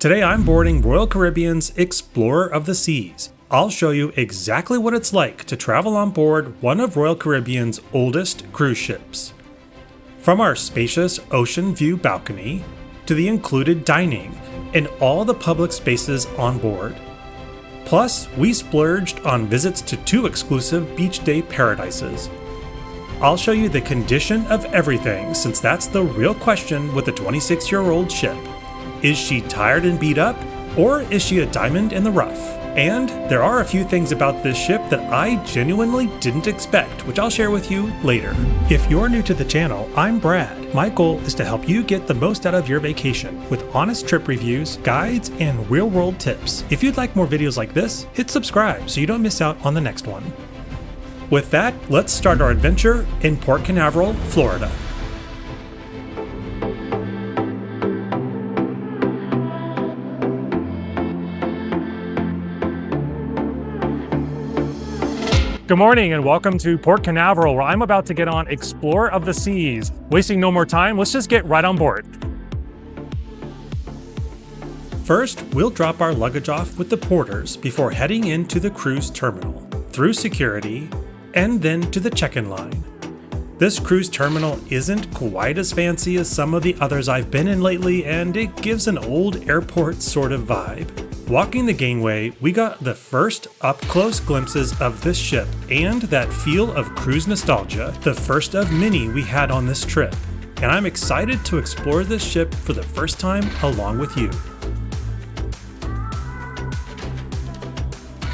Today I'm boarding Royal Caribbean's Explorer of the Seas. I'll show you exactly what it's like to travel on board one of Royal Caribbean's oldest cruise ships. From our spacious ocean view balcony, to the included dining, and all the public spaces on board. Plus, we splurged on visits to 2 exclusive beach day paradises. I'll show you the condition of everything, since that's the real question with the 26-year-old ship. Is she tired and beat up, or is she a diamond in the rough? And there are a few things about this ship that I genuinely didn't expect, which I'll share with you later. If you're new to the channel, I'm Brad. My goal is to help you get the most out of your vacation with honest trip reviews, guides, and real-world tips. If you'd like more videos like this, hit subscribe so you don't miss out on the next one. With that, let's start our adventure in Port Canaveral, Florida. Good morning and welcome to Port Canaveral, where I'm about to get on Explorer of the Seas. Wasting no more time, let's just get right on board. First, we'll drop our luggage off with the porters before heading into the cruise terminal, through security, and then to the check-in line. This cruise terminal isn't quite as fancy as some of the others I've been in lately, and it gives an old airport sort of vibe. Walking the gangway, we got the first up-close glimpses of this ship and that feel of cruise nostalgia, the first of many we had on this trip. And I'm excited to explore this ship for the first time along with you.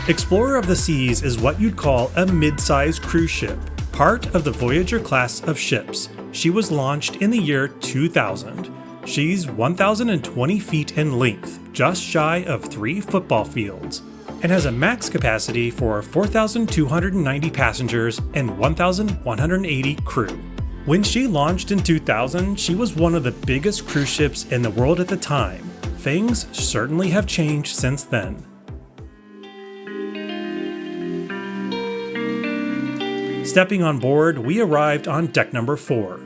Explorer of the Seas is what you'd call a mid-size cruise ship, part of the Voyager-class of ships. She was launched in the year 2000. She's 1,020 feet in length, just shy of 3 football fields, and has a max capacity for 4,290 passengers and 1,180 crew. When she launched in 2000, she was one of the biggest cruise ships in the world at the time. Things certainly have changed since then. Stepping on board, we arrived on deck number 4.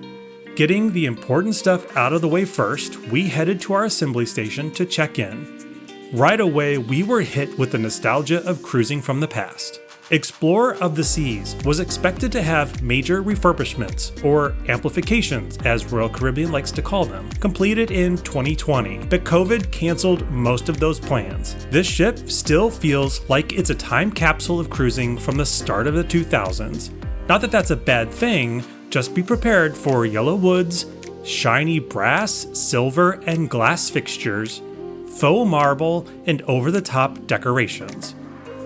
Getting the important stuff out of the way first, we headed to our assembly station to check in. Right away, we were hit with the nostalgia of cruising from the past. Explorer of the Seas was expected to have major refurbishments, or amplifications as Royal Caribbean likes to call them, completed in 2020, but COVID canceled most of those plans. This ship still feels like it's a time capsule of cruising from the start of the 2000s. Not that that's a bad thing, just be prepared for yellow woods, shiny brass, silver, and glass fixtures, faux marble, and over-the-top decorations.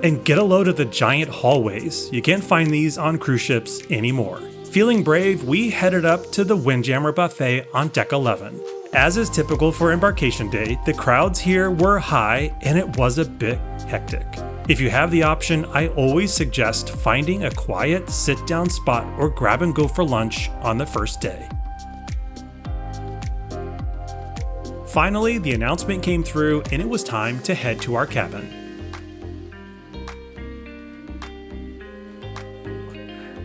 And get a load of the giant hallways. You can't find these on cruise ships anymore. Feeling brave, we headed up to the Windjammer Buffet on deck 11. As is typical for Embarkation Day, the crowds here were high and it was a bit hectic. If you have the option, I always suggest finding a quiet sit-down spot or grab and go for lunch on the first day. Finally, the announcement came through and it was time to head to our cabin.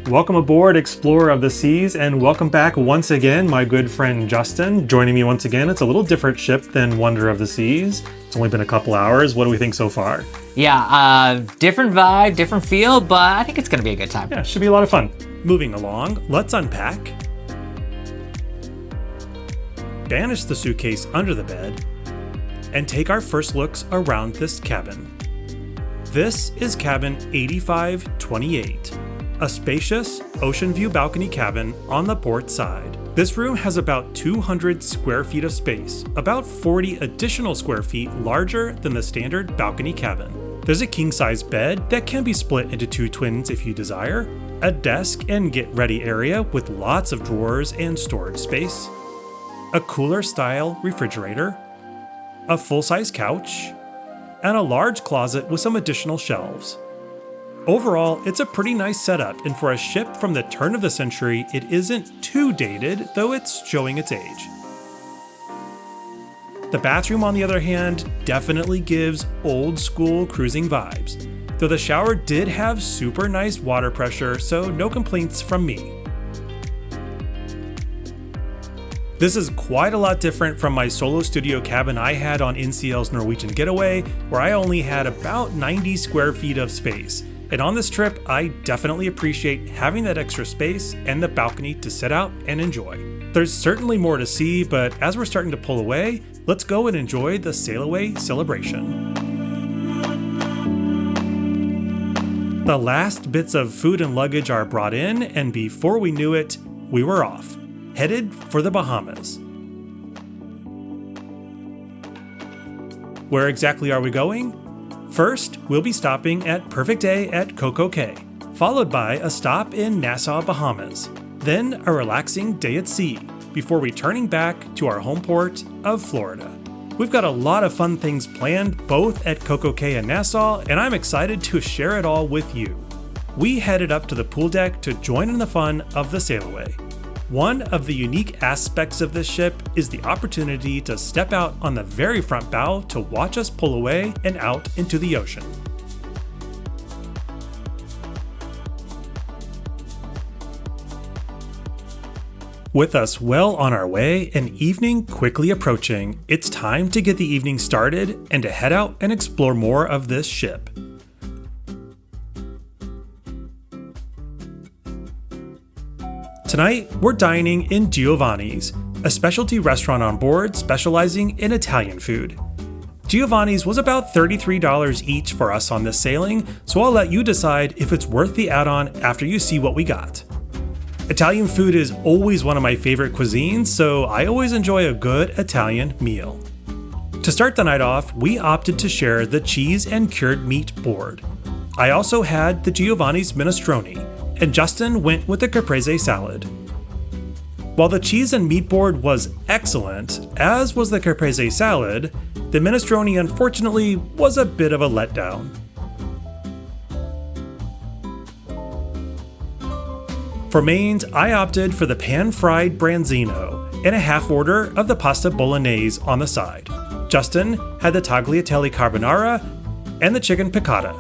Welcome aboard, Explorer of the Seas, and welcome back once again, my good friend Justin. Joining me once again, it's a little different ship than Wonder of the Seas. It's only been a couple hours. What do we think so far? Yeah, different vibe, different feel, but I think it's gonna be a good time. Yeah, should be a lot of fun. Moving along, let's unpack. Banish the suitcase under the bed, and take our first looks around this cabin. This is cabin 8528. A spacious ocean view balcony cabin on the port side. This room has about 200 square feet of space, about 40 additional square feet larger than the standard balcony cabin. There's a king-size bed that can be split into 2 twins if you desire, a desk and get-ready area with lots of drawers and storage space, a cooler-style refrigerator, a full-size couch, and a large closet with some additional shelves. Overall, it's a pretty nice setup, and for a ship from the turn of the century, it isn't too dated, though it's showing its age. The bathroom, on the other hand, definitely gives old-school cruising vibes, though the shower did have super nice water pressure, so no complaints from me. This is quite a lot different from my solo studio cabin I had on NCL's Norwegian Getaway, where I only had about 90 square feet of space. And on this trip, I definitely appreciate having that extra space and the balcony to sit out and enjoy. There's certainly more to see, but as we're starting to pull away, let's go and enjoy the Sailaway celebration. The last bits of food and luggage are brought in, and before we knew it, we were off, headed for the Bahamas. Where exactly are we going? First, we'll be stopping at Perfect Day at CocoCay, followed by a stop in Nassau, Bahamas, then a relaxing day at sea, before returning back to our home port of Florida. We've got a lot of fun things planned both at CocoCay and Nassau, and I'm excited to share it all with you. We headed up to the pool deck to join in the fun of the Sailaway. One of the unique aspects of this ship is the opportunity to step out on the very front bow to watch us pull away and out into the ocean. With us well on our way and evening quickly approaching, it's time to get the evening started and to head out and explore more of this ship. Tonight, we're dining in Giovanni's, a specialty restaurant on board specializing in Italian food. Giovanni's was about $33 each for us on this sailing, so I'll let you decide if it's worth the add-on after you see what we got. Italian food is always one of my favorite cuisines, so I always enjoy a good Italian meal. To start the night off, we opted to share the cheese and cured meat board. I also had the Giovanni's minestrone, and Justin went with the caprese salad. While the cheese and meat board was excellent, as was the caprese salad, the minestrone unfortunately was a bit of a letdown. For mains, I opted for the pan-fried branzino and a half order of the pasta bolognese on the side. Justin had the tagliatelle carbonara and the chicken piccata.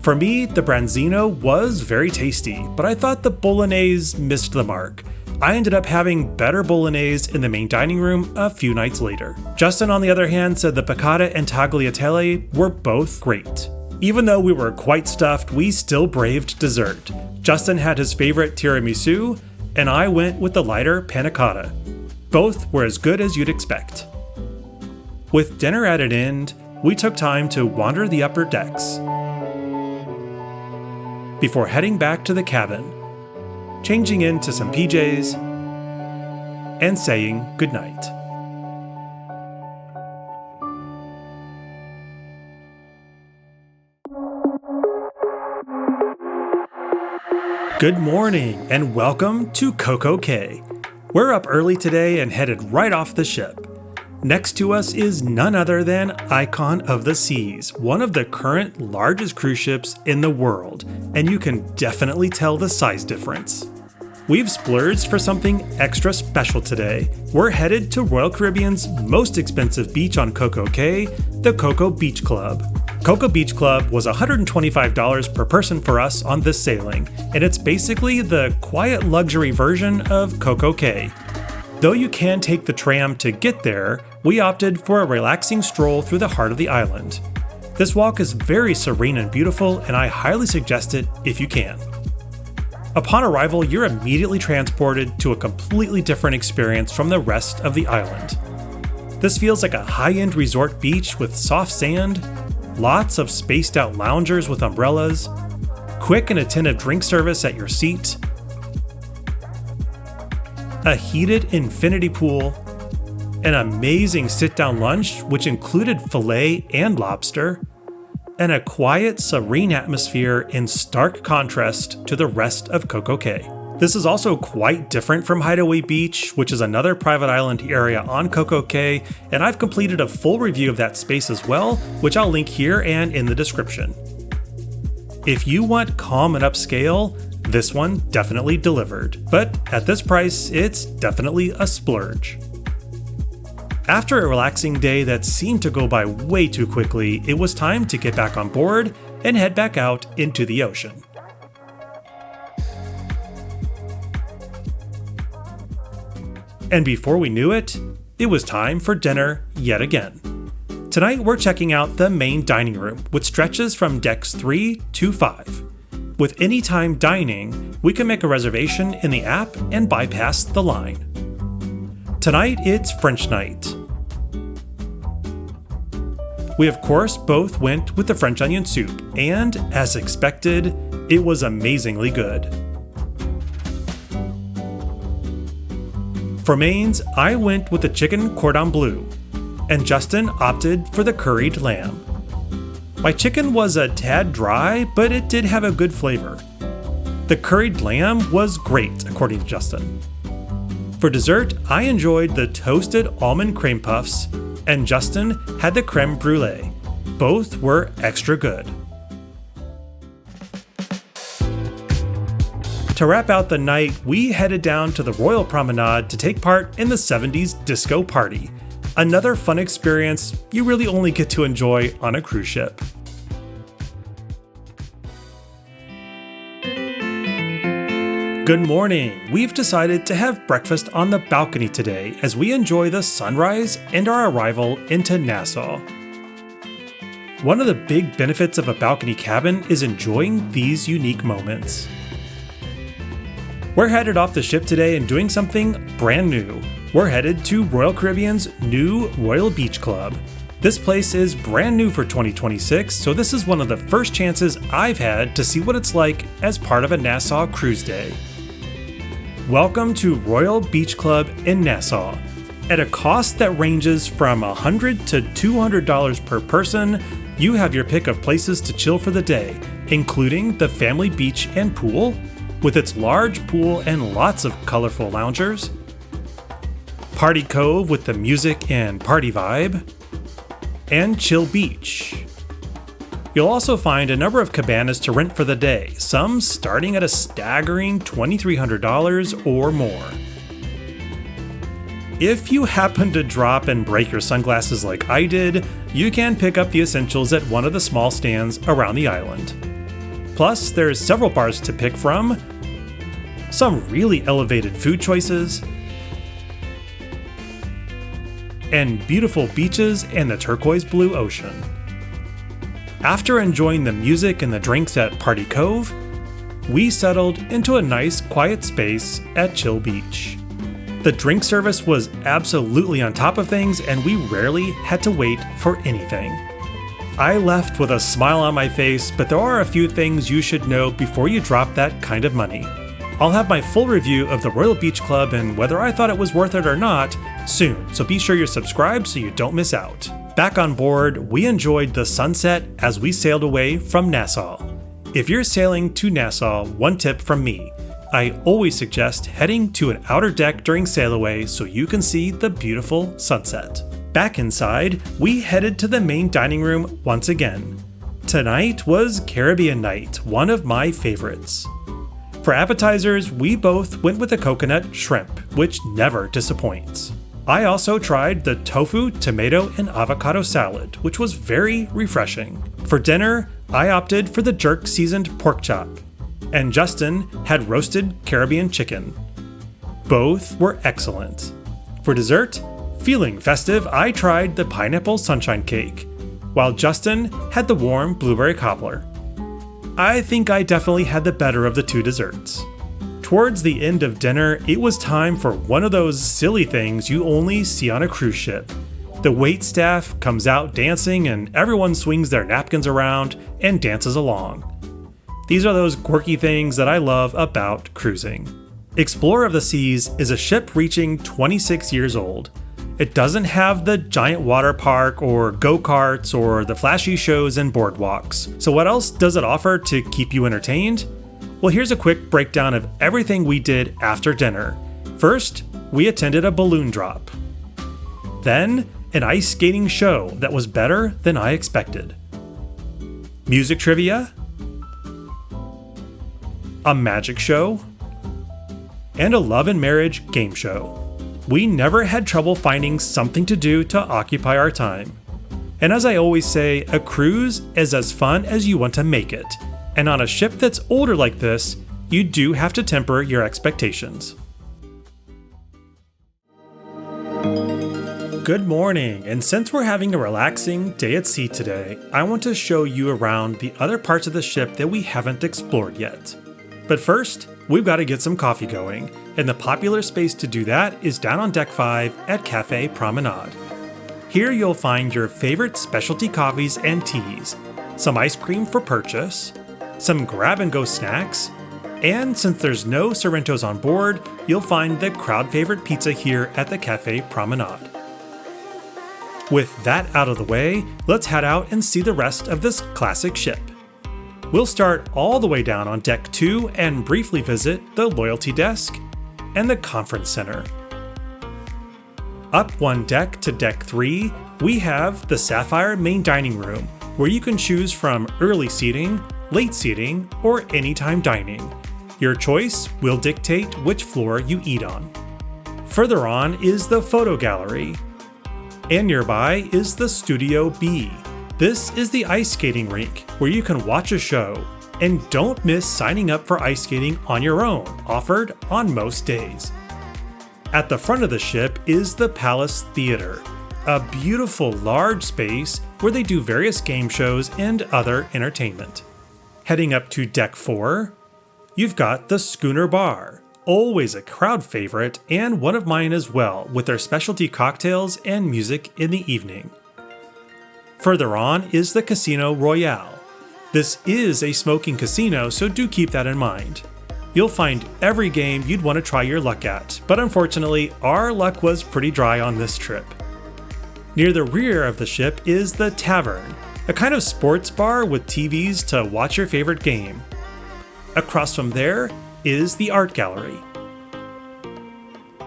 For me, the branzino was very tasty, but I thought the bolognese missed the mark. I ended up having better bolognese in the main dining room a few nights later. Justin, on the other hand, said the piccata and tagliatelle were both great. Even though we were quite stuffed, we still braved dessert. Justin had his favorite tiramisu, and I went with the lighter panna cotta. Both were as good as you'd expect. With dinner at an end, we took time to wander the upper decks before heading back to the cabin, changing into some PJs, and saying goodnight. Good morning and welcome to CocoCay. We're up early today and headed right off the ship. Next to us is none other than Icon of the Seas, one of the current largest cruise ships in the world, and you can definitely tell the size difference. We've splurged for something extra special today. We're headed to Royal Caribbean's most expensive beach on CocoCay, the Coco Beach Club. Coco Beach Club was $125 per person for us on this sailing, and it's basically the quiet luxury version of CocoCay. Though you can take the tram to get there, we opted for a relaxing stroll through the heart of the island. This walk is very serene and beautiful, and I highly suggest it if you can. Upon arrival, you're immediately transported to a completely different experience from the rest of the island. This feels like a high-end resort beach with soft sand, lots of spaced out loungers with umbrellas, quick and attentive drink service at your seat, a heated infinity pool, an amazing sit-down lunch which included filet and lobster, and a quiet, serene atmosphere in stark contrast to the rest of CocoCay. This is also quite different from Hideaway Beach, which is another private island area on CocoCay, and I've completed a full review of that space as well, which I'll link here and in the description. If you want calm and upscale, this one definitely delivered, but at this price, it's definitely a splurge. After a relaxing day that seemed to go by way too quickly, it was time to get back on board and head back out into the ocean. And before we knew it, it was time for dinner yet again. Tonight we're checking out the main dining room, which stretches from decks 3 to 5. With anytime dining, we can make a reservation in the app and bypass the line. Tonight it's French night. We of course both went with the French onion soup, and as expected, it was amazingly good. For mains, I went with the chicken cordon bleu, and Justin opted for the curried lamb. My chicken was a tad dry, but it did have a good flavor. The curried lamb was great, according to Justin. For dessert, I enjoyed the toasted almond creme puffs, and Justin had the creme brulee. Both were extra good. To wrap out the night, we headed down to the Royal Promenade to take part in the 70s disco party. Another fun experience you really only get to enjoy on a cruise ship. Good morning! We've decided to have breakfast on the balcony today as we enjoy the sunrise and our arrival into Nassau. One of the big benefits of a balcony cabin is enjoying these unique moments. We're headed off the ship today and doing something brand new. We're headed to Royal Caribbean's new Royal Beach Club. This place is brand new for 2026, so this is one of the first chances I've had to see what it's like as part of a Nassau cruise day. Welcome to Royal Beach Club in Nassau. At a cost that ranges from $100 to $200 per person, you have your pick of places to chill for the day, including the family beach and pool, with its large pool and lots of colorful loungers, Party Cove with the music and party vibe, and Chill Beach. You'll also find a number of cabanas to rent for the day, some starting at a staggering $2,300 or more. If you happen to drop and break your sunglasses like I did, you can pick up the essentials at one of the small stands around the island. Plus, there's several bars to pick from, some really elevated food choices, and beautiful beaches and the turquoise blue ocean. After enjoying the music and the drinks at Party Cove, we settled into a nice quiet space at Chill Beach. The drink service was absolutely on top of things, and we rarely had to wait for anything. I left with a smile on my face, but there are a few things you should know before you drop that kind of money. I'll have my full review of the Royal Beach Club and whether I thought it was worth it or not soon, so be sure you're subscribed so you don't miss out. Back on board, we enjoyed the sunset as we sailed away from Nassau. If you're sailing to Nassau, one tip from me. I always suggest heading to an outer deck during Sailaway so you can see the beautiful sunset. Back inside, we headed to the main dining room once again. Tonight was Caribbean night, one of my favorites. For appetizers, we both went with the coconut shrimp, which never disappoints. I also tried the tofu, tomato, and avocado salad, which was very refreshing. For dinner, I opted for the jerk seasoned pork chop, and Justin had roasted Caribbean chicken. Both were excellent. For dessert, feeling festive, I tried the pineapple sunshine cake, while Justin had the warm blueberry cobbler. I think I definitely had the better of the two desserts. Towards the end of dinner, it was time for one of those silly things you only see on a cruise ship. The wait staff comes out dancing and everyone swings their napkins around and dances along. These are those quirky things that I love about cruising. Explorer of the Seas is a ship reaching 26 years old. It doesn't have the giant water park or go-karts or the flashy shows and boardwalks. So what else does it offer to keep you entertained? Well, here's a quick breakdown of everything we did after dinner. First, we attended a balloon drop. Then, an ice skating show that was better than I expected. Music trivia, a magic show, and a love and marriage game show. We never had trouble finding something to do to occupy our time. And as I always say, a cruise is as fun as you want to make it. And on a ship that's older like this, you do have to temper your expectations. Good morning, and since we're having a relaxing day at sea today, I want to show you around the other parts of the ship that we haven't explored yet. But first, we've got to get some coffee going, and the popular space to do that is down on Deck 5 at Café Promenade. Here you'll find your favorite specialty coffees and teas, some ice cream for purchase, some grab-and-go snacks, and since there's no Sorrentos on board, you'll find the crowd favorite pizza here at the Café Promenade. With that out of the way, let's head out and see the rest of this classic ship. We'll start all the way down on Deck 2 and briefly visit the loyalty desk and the conference center. Up one deck to Deck 3, we have the Sapphire main dining room, where you can choose from early seating, late seating, or anytime dining. Your choice will dictate which floor you eat on. Further on is the photo gallery, and nearby is the Studio B. This is the ice skating rink, where you can watch a show, and don't miss signing up for ice skating on your own, offered on most days. At the front of the ship is the Palace Theater, a beautiful large space where they do various game shows and other entertainment. Heading up to Deck 4, you've got the Schooner Bar, always a crowd favorite and one of mine as well, with their specialty cocktails and music in the evening. Further on is the Casino Royale. This is a smoking casino, so do keep that in mind. You'll find every game you'd want to try your luck at, but unfortunately, our luck was pretty dry on this trip. Near the rear of the ship is the Tavern, a kind of sports bar with TVs to watch your favorite game. Across from there is the Art Gallery.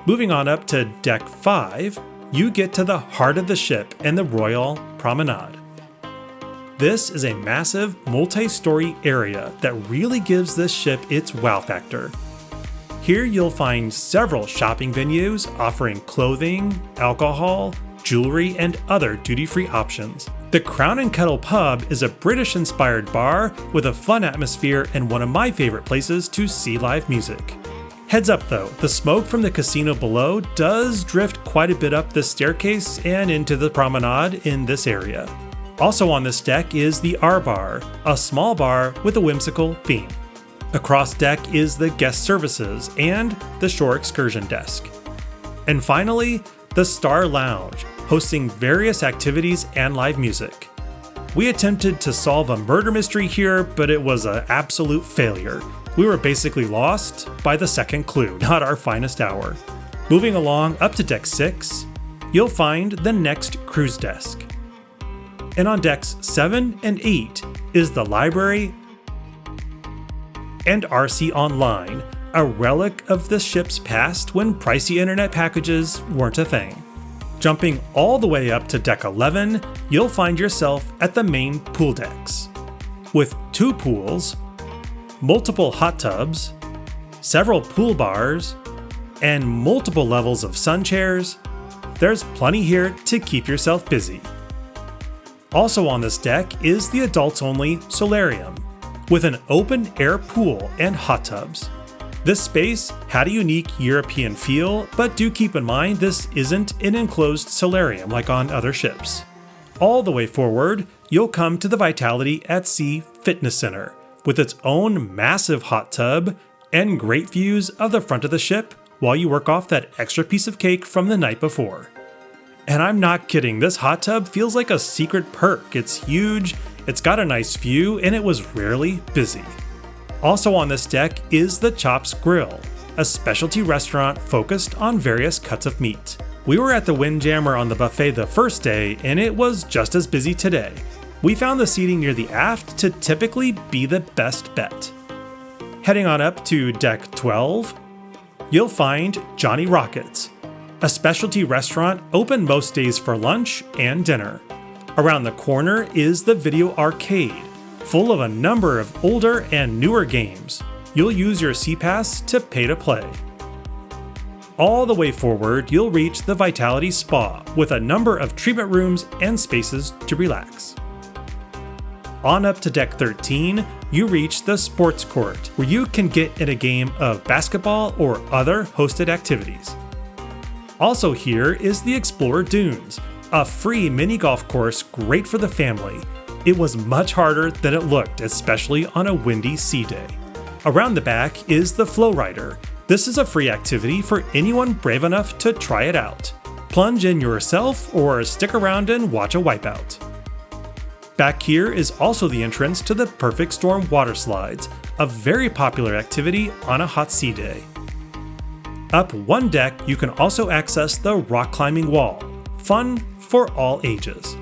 Moving on up to Deck 5, you get to the heart of the ship and the Royal Promenade. This is a massive, multi-story area that really gives this ship its wow factor. Here you'll find several shopping venues offering clothing, alcohol, jewelry, and other duty-free options. The Crown and Kettle Pub is a British-inspired bar with a fun atmosphere and one of my favorite places to see live music. Heads up though, the smoke from the casino below does drift quite a bit up the staircase and into the promenade in this area. Also on this deck is the R-Bar, a small bar with a whimsical theme. Across deck is the guest services and the shore excursion desk. And finally, the Star Lounge, hosting various activities and live music. We attempted to solve a murder mystery here, but it was an absolute failure. We were basically lost by the second clue, not our finest hour. Moving along up to Deck 6, you'll find the next cruise desk. And on Decks 7 and 8 is the library and RC Online, a relic of the ship's past when pricey internet packages weren't a thing. Jumping all the way up to Deck 11, you'll find yourself at the main pool decks. With 2 pools, multiple hot tubs, several pool bars, and multiple levels of sun chairs, there's plenty here to keep yourself busy. Also on this deck is the adults-only Solarium, with an open-air pool and hot tubs. This space had a unique European feel, but do keep in mind this isn't an enclosed solarium like on other ships. All the way forward, you'll come to the Vitality at Sea Fitness Center, with its own massive hot tub and great views of the front of the ship while you work off that extra piece of cake from the night before. And I'm not kidding, this hot tub feels like a secret perk. It's huge, it's got a nice view, and it was rarely busy. Also on this deck is the Chops Grill, a specialty restaurant focused on various cuts of meat. We were at the Windjammer on the buffet the first day, and it was just as busy today. We found the seating near the aft to typically be the best bet. Heading on up to Deck 12, you'll find Johnny Rockets, a specialty restaurant open most days for lunch and dinner. Around the corner is the Video Arcade, full of a number of older and newer games. You'll use your SeaPass to pay to play. All the way forward, you'll reach the Vitality Spa with a number of treatment rooms and spaces to relax. On up to Deck 13, you reach the Sports Court, where you can get in a game of basketball or other hosted activities. Also here is the Explorer Dunes, a free mini golf course great for the family. It was much harder than it looked, especially on a windy sea day. Around the back is the Flow Rider. This is a free activity for anyone brave enough to try it out. Plunge in yourself or stick around and watch a wipeout. Back here is also the entrance to the Perfect Storm water slides, a very popular activity on a hot sea day. Up one deck, you can also access the rock climbing wall, fun for all ages.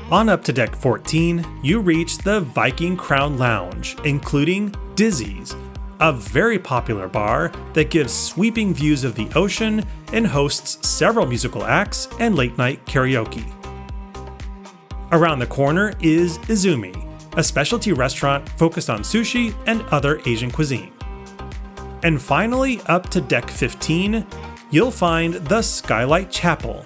On up to deck 14, you reach the Viking Crown Lounge, including Dizzy's, a very popular bar that gives sweeping views of the ocean and hosts several musical acts and late-night karaoke. Around the corner is Izumi, a specialty restaurant focused on sushi and other Asian cuisine. And finally, up to deck 15, you'll find the Skylight Chapel.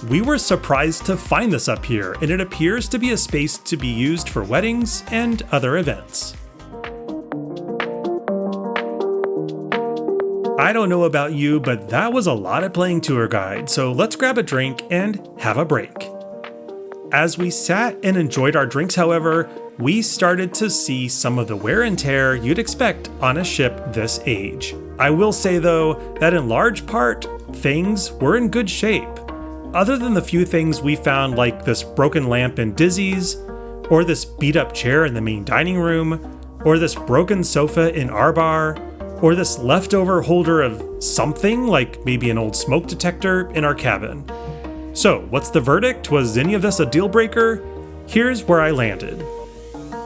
We were surprised to find this up here, and it appears to be a space to be used for weddings and other events. I don't know about you, but that was a lot of playing tour guide, so let's grab a drink and have a break. As we sat and enjoyed our drinks, however, we started to see some of the wear and tear you'd expect on a ship this age. I will say though, that in large part, things were in good shape. Other than the few things we found like this broken lamp in Dizzy's, or this beat up chair in the main dining room, or this broken sofa in our bar, or this leftover holder of something like maybe an old smoke detector in our cabin. So, what's the verdict? Was any of this a deal breaker? Here's where I landed.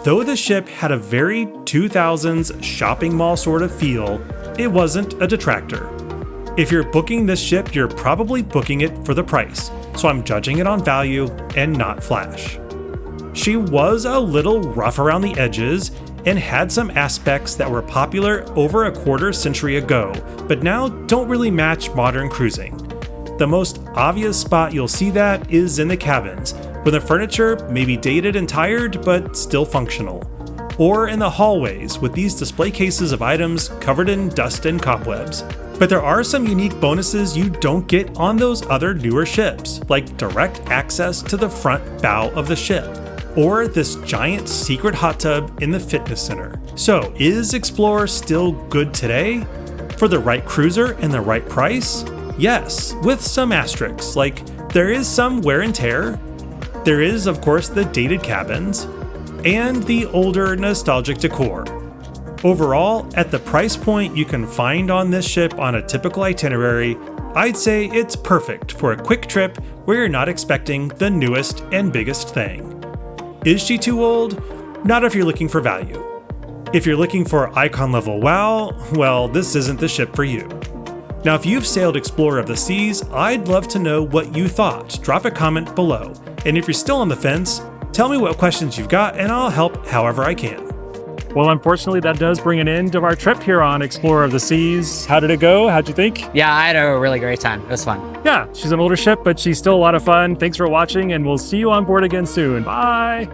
Though the ship had a very 2000s shopping mall sort of feel, it wasn't a detractor. If you're booking this ship, you're probably booking it for the price, so I'm judging it on value and not flash. She was a little rough around the edges and had some aspects that were popular over a quarter century ago, but now don't really match modern cruising. The most obvious spot you'll see that is in the cabins, where the furniture may be dated and tired but still functional. Or in the hallways with these display cases of items covered in dust and cobwebs. But there are some unique bonuses you don't get on those other newer ships, like direct access to the front bow of the ship, or this giant secret hot tub in the fitness center. So is Explorer still good today? For the right cruiser and the right price? Yes, with some asterisks, like there is some wear and tear, there is of course the dated cabins, and the older nostalgic decor. Overall, at the price point you can find on this ship on a typical itinerary, I'd say it's perfect for a quick trip where you're not expecting the newest and biggest thing. Is she too old? Not if you're looking for value. If you're looking for icon level wow, well, this isn't the ship for you. Now, if you've sailed Explorer of the Seas, I'd love to know what you thought. Drop a comment below. And if you're still on the fence, tell me what questions you've got and I'll help however I can. Well, unfortunately, that does bring an end of our trip here on Explorer of the Seas. How did it go? How'd you think? Yeah, I had a really great time. It was fun. Yeah, she's an older ship, but she's still a lot of fun. Thanks for watching, and we'll see you on board again soon. Bye!